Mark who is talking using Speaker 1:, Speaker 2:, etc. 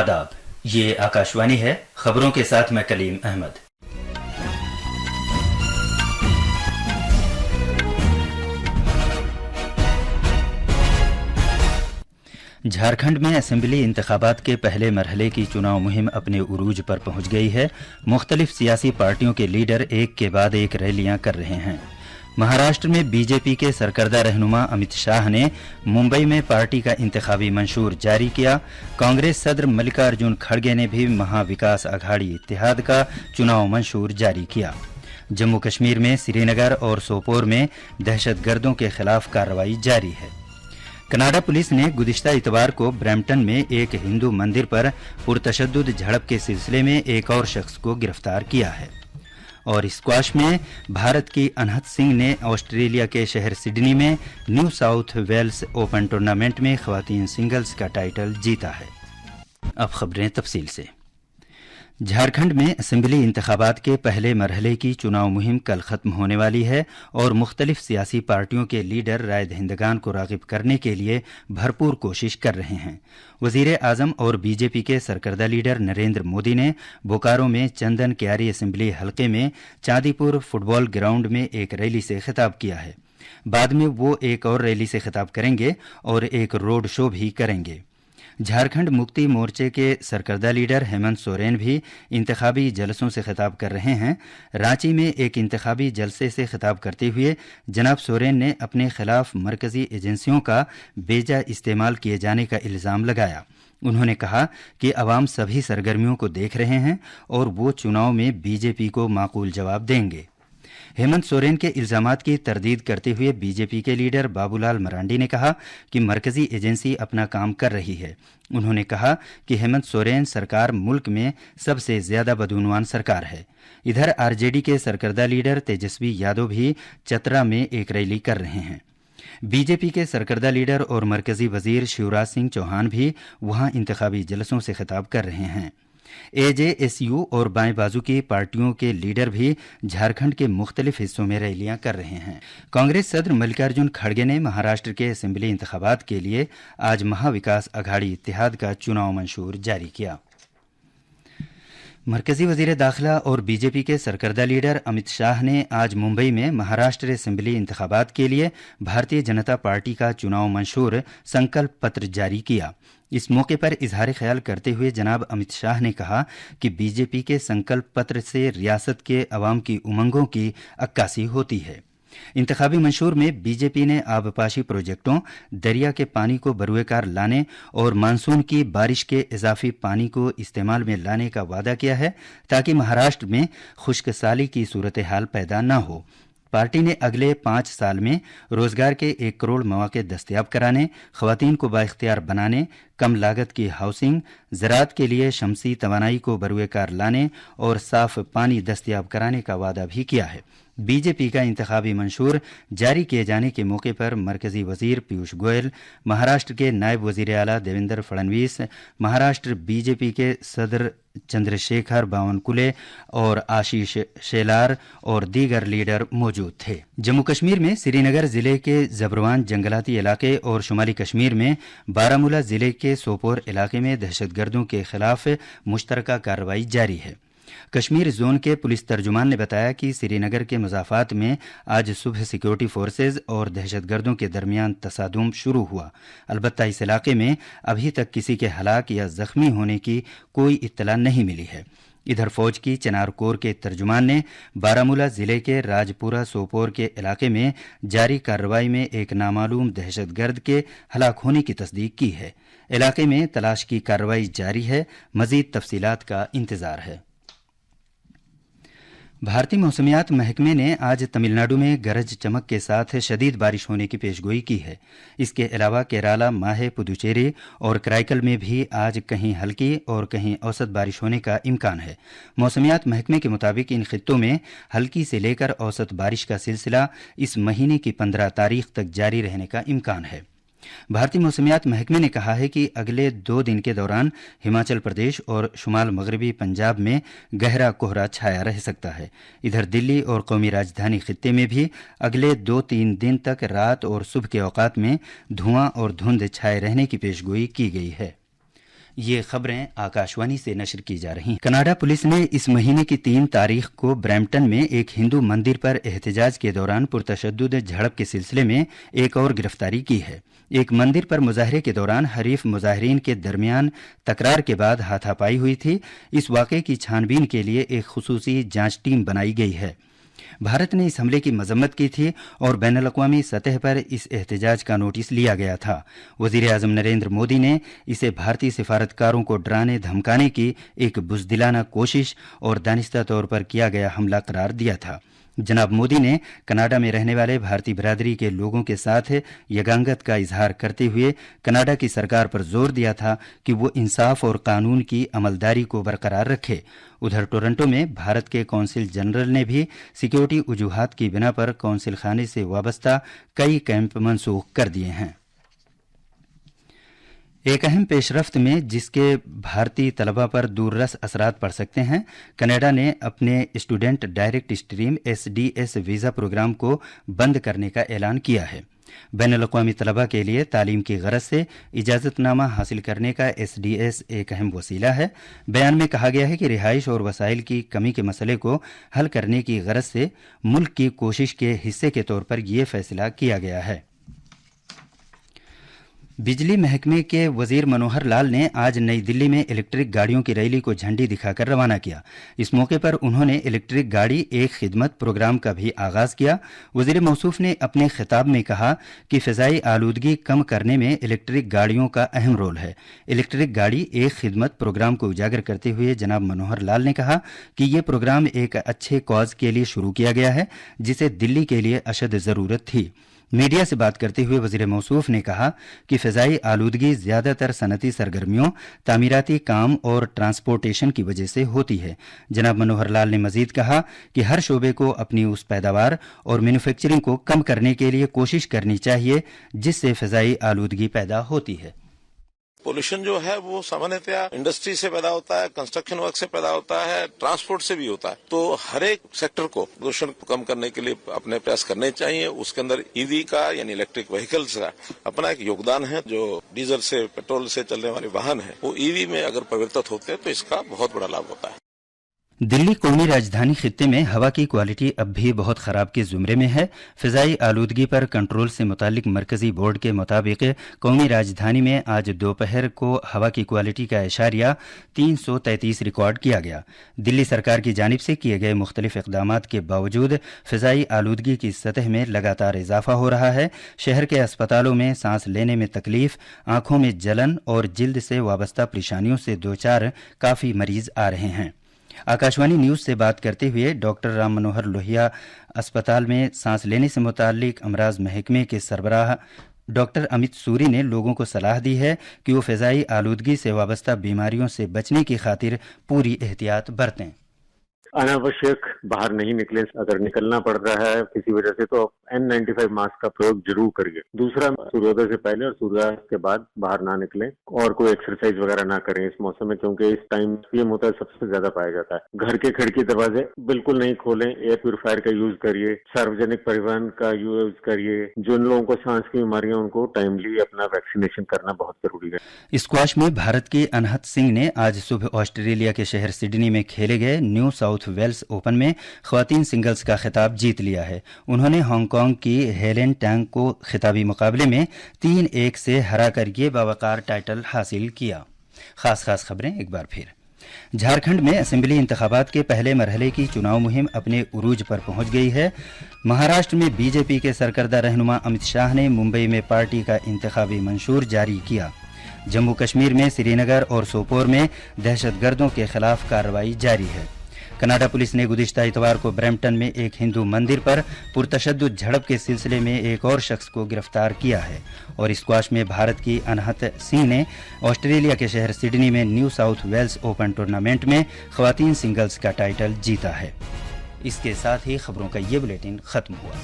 Speaker 1: आदाब, ये आकाशवाणी है। खबरों के साथ मैं कलीम अहमद। झारखंड में असेंबली इंतखाबात के पहले मरहले की चुनाव मुहिम अपने उरूज पर पहुंच गई है। मुख्तलिफ सियासी पार्टियों के लीडर एक के बाद एक रैलियां कर रहे हैं। महाराष्ट्र में बीजेपी के सरकर्दा रहनुमा अमित शाह ने मुंबई में पार्टी का इंतखाबी मंशूर जारी किया। कांग्रेस सदर मल्लिकार्जुन खड़गे ने भी महाविकास अघाड़ी इत्तेहाद का चुनाव मंशूर जारी किया। जम्मू कश्मीर में श्रीनगर और सोपोर में दहशतगर्दों के खिलाफ कार्रवाई जारी है। कनाडा पुलिस ने गुज़िश्ता इतवार को ब्रैम्पटन में एक हिंदू मंदिर पर पुरतशद्दुद झड़प के सिलसिले में एक और शख्स को गिरफ्तार किया है। और स्क्वाश में भारत की अनहत सिंह ने ऑस्ट्रेलिया के शहर सिडनी में New South Wales Open tournament में ख़वातीन सिंगल्स का टाइटल जीता है। अब खबरें तफसील से। झारखंड में असेंबली इंतखाबात के पहले मरहले की चुनाव मुहिम कल ख़त्म होने वाली है और मुख्तलिफ सियासी पार्टियों के लीडर राय दहिंदगान को राग़िब करने के लिए भरपूर कोशिश कर रहे हैं। वज़ीर आज़म और बीजेपी के सरकर्दा लीडर नरेंद्र मोदी ने बोकारो में चंदन क्यारी असेंबली हलके में चांदीपुर फुटबॉल ग्राउंड में एक रैली से खिताब किया है। बाद में वो एक और रैली से खिताब करेंगे और एक रोड शो भी करेंगे। झारखंड मुक्ति मोर्चे के सरकर्दा लीडर हेमंत सोरेन भी इंतखाबी जलसों से खिताब कर रहे हैं। रांची में एक इंतखाबी जलसे से खिताब करते हुए जनाब सोरेन ने अपने खिलाफ मरकजी एजेंसियों का बेजा इस्तेमाल किए जाने का इल्ज़ाम लगाया। उन्होंने कहा कि अवाम सभी सरगर्मियों को देख रहे हैं और वो चुनाव में बीजेपी को माकूल जवाब देंगे। हेमंत सोरेन के इल्जामात की तरदीद करते हुए बीजेपी के लीडर बाबूलाल मरांडी ने कहा कि मरकजी एजेंसी अपना काम कर रही है। उन्होंने कहा कि हेमंत सोरेन सरकार मुल्क में सबसे ज्यादा बदऊनवान सरकार है। इधर आरजेडी के सरकर्दा लीडर तेजस्वी यादव भी चतरा में एक रैली कर रहे हैं। बीजेपी के सरकर्दा लीडर और मरकजी वजीर शिवराज सिंह चौहान भी वहां इंतखाबी जलसों से खिताब कर रहे हैं। एजेएसयू और बाएं बाजू की पार्टियों के लीडर भी झारखंड के मुख्तलिफ हिस्सों में रैलियां कर रहे हैं। कांग्रेस सदर मल्लिकार्जुन खड़गे ने महाराष्ट्र के असेंबली इंतखाबात के लिए आज महाविकास अघाड़ी इत्तेहाद का चुनाव मंशूर जारी किया। मरकजी वजीर दाखिला और बीजेपी के सरकर्दा लीडर अमित शाह ने आज मुंबई में महाराष्ट्र असेंबली इंतखाबात के लिए भारतीय जनता पार्टी का चुनाव मंशूर संकल्प पत्र जारी किया। इस मौके पर इजहार ख्याल करते हुए जनाब अमित शाह ने कहा कि बीजेपी के संकल्प पत्र से रियासत के अवाम की उमंगों की अक्कासी होती है। इंतखाबी मंशूर में बीजेपी ने आबपाशी प्रोजेक्टों, दरिया के पानी को बरूएकार लाने और मानसून की बारिश के इजाफी पानी को इस्तेमाल में लाने का वादा किया है ताकि महाराष्ट्र में खुश्क साली की सूरत हाल पैदा न हो। पार्टी ने अगले 5 साल में रोजगार के 1 करोड़ मौके दस्तयाब कराने, खवातीन को बाइख्तियार बनाने, कम लागत की हाउसिंग, ज़राअत के लिए शमसी तवानाई को बरूएकार लाने और साफ पानी दस्तयाब कराने का वादा भी किया है। बीजेपी का इंतखाबी मंशूर जारी किए जाने के मौके पर मरकजी वजीर पीयूष गोयल, महाराष्ट्र के नायब वजीर आला देवेंद्र फडणवीस, महाराष्ट्र बीजेपी के सदर चंद्रशेखर बावनकुले और आशीष शेलार और दीगर लीडर मौजूद थे। जम्मू कश्मीर में श्रीनगर जिले के जबरवान जंगलाती इलाके और शुमाली कश्मीर में बारामूला जिले के सोपोर इलाके में दहशतगर्दों के खिलाफ मुश्तरका कार्रवाई जारी है। कश्मीर जोन के पुलिस तर्जुमान ने बताया कि श्रीनगर के मुजाफात में आज सुबह सिक्योरिटी फोर्सेज और दहशतगर्दों के दरमियान तसादुम शुरू हुआ। अलबत्ता इस इलाके में अभी तक किसी के हलाक या जख्मी होने की कोई इत्तला नहीं मिली है। इधर फौज की चनार कोर के तर्जुमान ने बारामूला जिले के राजपुरा सोपोर के इलाके में जारी कार्रवाई में एक नामालूम दहशतगर्द के हलाक होने की तस्दीक की है। इलाके में तलाश की कार्रवाई जारी है। मजीद तफसीलात का इंतजार है। भारतीय मौसमियात महकमे ने आज तमिलनाडु में गरज चमक के साथ शदीद बारिश होने की पेशगोई की है। इसके अलावा केराला, माहे, पुदुचेरी और कराईकल में भी आज कहीं हल्की और कहीं औसत बारिश होने का इम्कान है। मौसमियात महकमे के मुताबिक इन खित्तों में हल्की से लेकर औसत बारिश का सिलसिला इस महीने की 15 तारीख तक जारी रहने का इम्कान है। भारतीय मौसमियात महकमे ने कहा है कि अगले 2 दिन के दौरान हिमाचल प्रदेश और शुमाल मगरबी पंजाब में गहरा कोहरा छाया रह सकता है। इधर दिल्ली और कौमी राजधानी खित्ते में भी अगले 2-3 दिन तक रात और सुबह के औकात में धुआं और धुंध छाए रहने की पेशगोई की गई है। یہ خبریں آکاشوانی سے نشر کی جا رہی ہیں۔ کینیڈا پولیس نے اس مہینے کی 3 تاریخ کو برمپٹن میں ایک ہندو مندر پر احتجاج کے دوران پرتشدد جھڑپ کے سلسلے میں ایک اور گرفتاری کی ہے۔ ایک مندر پر مظاہرے کے دوران حریف مظاہرین کے درمیان تکرار کے بعد ہاتھا پائی ہوئی تھی۔ اس واقعے کی چھان بین کے لیے ایک خصوصی جانچ ٹیم بنائی گئی ہے۔ بھارت نے اس حملے کی مذمت کی تھی اور بین الاقوامی سطح پر اس احتجاج کا نوٹس لیا گیا تھا۔ وزیر اعظم نریندر مودی نے اسے بھارتی سفارتکاروں کو ڈرانے دھمکانے کی ایک بزدلانہ کوشش اور دانستہ طور پر کیا گیا حملہ قرار دیا تھا۔ جناب مودی نے کینیڈا میں رہنے والے بھارتی برادری کے لوگوں کے ساتھ یگانگت کا اظہار کرتے ہوئے کینیڈا کی سرکار پر زور دیا تھا کہ وہ انصاف اور قانون کی عملداری کو برقرار رکھے۔ ادھر ٹورنٹو میں بھارت کے قونصل جنرل نے بھی سیکیورٹی وجوہات کی بنا پر قونصل خانے سے وابستہ کئی کیمپ منسوخ کر دیے ہیں۔ ایک اہم پیش رفت میں جس کے بھارتی طلباء پر دور رس اثرات پڑ سکتے ہیں، کینیڈا نے اپنے Student Direct Stream SDS visa program کو بند کرنے کا اعلان کیا ہے۔ بین الاقوامی طلباء کے لیے تعلیم کی غرض سے اجازت نامہ حاصل کرنے کا SDS ایک اہم وسیلہ ہے۔ بیان میں کہا گیا ہے کہ رہائش اور وسائل کی کمی کے مسئلے کو حل کرنے کی غرض سے ملک کی کوشش کے حصے کے طور پر یہ فیصلہ کیا گیا ہے۔ بجلی محکمے کے وزیر منوہر لال نے آج نئی دلی میں الیکٹرک گاڑیوں کی ریلی کو جھنڈی دکھا کر روانہ کیا۔ اس موقع پر انہوں نے الیکٹرک گاڑی ایک خدمت پروگرام کا بھی آغاز کیا۔ وزیر موصوف نے اپنے خطاب میں کہا کہ فضائی آلودگی کم کرنے میں الیکٹرک گاڑیوں کا اہم رول ہے۔ الیکٹرک گاڑی ایک خدمت پروگرام کو اجاگر کرتے ہوئے جناب منوہر لال نے کہا کہ یہ پروگرام ایک اچھے کاز کے لیے شروع کیا گیا ہے جسے دلی کے لیے اشد ضرورت تھی۔ میڈیا سے بات کرتے ہوئے وزیر موصوف نے کہا کہ فضائی آلودگی زیادہ تر صنعتی سرگرمیوں، تعمیراتی کام اور ٹرانسپورٹیشن کی وجہ سے ہوتی ہے۔ جناب منوہر لال نے مزید کہا کہ ہر شعبے کو اپنی اس پیداوار اور مینوفیکچرنگ کو کم کرنے کے لیے کوشش کرنی چاہیے جس سے فضائی آلودگی پیدا ہوتی ہے۔
Speaker 2: پولوشن جو ہے وہ سامانیتیا انڈسٹری سے پیدا ہوتا ہے، کنسٹرکشن ورک سے پیدا ہوتا ہے، ٹرانسپورٹ سے بھی ہوتا ہے۔ تو ہر ایک سیکٹر کو پولوشن کم کرنے کے لیے اپنے پریاس کرنے چاہیے۔ اس کے اندر EV کا یعنی الیکٹرک وہیکلز کا اپنا ایک یوگدان ہے۔ جو ڈیزل سے پیٹرول سے چلنے والے واہن ہیں وہ EV میں اگر پریورتت ہوتے ہیں تو اس کا بہت بڑا لابھ ہوتا ہے۔
Speaker 1: دلی قومی راجدھانی خطے میں ہوا کی کوالٹی اب بھی بہت خراب کے زمرے میں ہے۔ فضائی آلودگی پر کنٹرول سے متعلق مرکزی بورڈ کے مطابق قومی راجدھانی میں آج دوپہر کو ہوا کی کوالٹی کا اعشاریہ 333 ریکارڈ کیا گیا۔ دلی سرکار کی جانب سے کیے گئے مختلف اقدامات کے باوجود فضائی آلودگی کی سطح میں لگاتار اضافہ ہو رہا ہے۔ شہر کے اسپتالوں میں سانس لینے میں تکلیف، آنکھوں میں جلن اور جلد سے وابستہ پریشانیوں سے دوچار کافی مریض آ رہے ہیں۔ آکاشوانی نیوز سے بات کرتے ہوئے ڈاکٹر رام منوہر لوہیا اسپتال میں سانس لینے سے متعلق امراض محکمے کے سربراہ ڈاکٹر امت سوری نے لوگوں کو صلاح دی ہے کہ وہ فضائی آلودگی سے وابستہ بیماریوں سے بچنے کی خاطر پوری احتیاط برتیں۔
Speaker 3: اناوشک باہر نہیں نکلے، اگر نکلنا پڑ رہا ہے کسی وجہ سے تو N95 ماسک کا پریوگ ضرور کریے۔ دوسرا، سوریودے سے پہلے اور سوریاست کے بعد باہر نہ نکلیں اور کوئی ایکسرسائز وغیرہ نہ کریں اس موسم میں، کیونکہ اس ٹائم PM ہوتا ہے سب سے زیادہ پایا جاتا ہے۔ گھر کے کھڑکی دروازے بالکل نہیں کھولیں، ایئر پیوریفائر کا یوز کریے، ساروجنک پریوہن کا یوز کریے۔ جن لوگوں کو سانس کی بیماریاں ان کو ٹائملی اپنا ویکسینیشن کرنا بہت ضروری ہے۔
Speaker 1: اسکواش میں بھارت کی انہت سنگھ نے آج صبح آسٹریلیا کے شہر سڈنی میں کھیلے گئے نیو ساؤتھ ویلز اوپن میں خواتین سنگلز کا خطاب جیت لیا ہے۔ انہوں نے ہانگ کانگ کی ہیلن ٹانگ کو خطابی مقابلے میں 3-1 سے ہرا کر یہ باوقار ٹائٹل حاصل کیا۔ خاص خبریں ایک بار پھر۔ جھارکھنڈ میں اسمبلی انتخابات کے پہلے مرحلے کی چناؤ مہم اپنے عروج پر پہنچ گئی ہے۔ مہاراشٹر میں BJP کے سرکردہ رہنما امت شاہ نے ممبئی میں پارٹی کا انتخابی منشور جاری کیا۔ جموں کشمیر میں سری نگر اور سوپور میں دہشت گردوں کے خلاف کارروائی جاری ہے۔ کینیڈا پولیس نے گزشتہ اتوار کو برمپٹن میں ایک ہندو مندر پر پرتشدد جھڑپ کے سلسلے میں ایک اور شخص کو گرفتار کیا ہے۔ اور اسکواش میں بھارت کی انہت سنگھ نے آسٹریلیا کے شہر سڈنی میں New South Wales Open tournament میں خواتین سنگلز کا ٹائٹل جیتا ہے۔ اس کے ساتھ ہی خبروں کا یہ بلیٹن ختم ہوا۔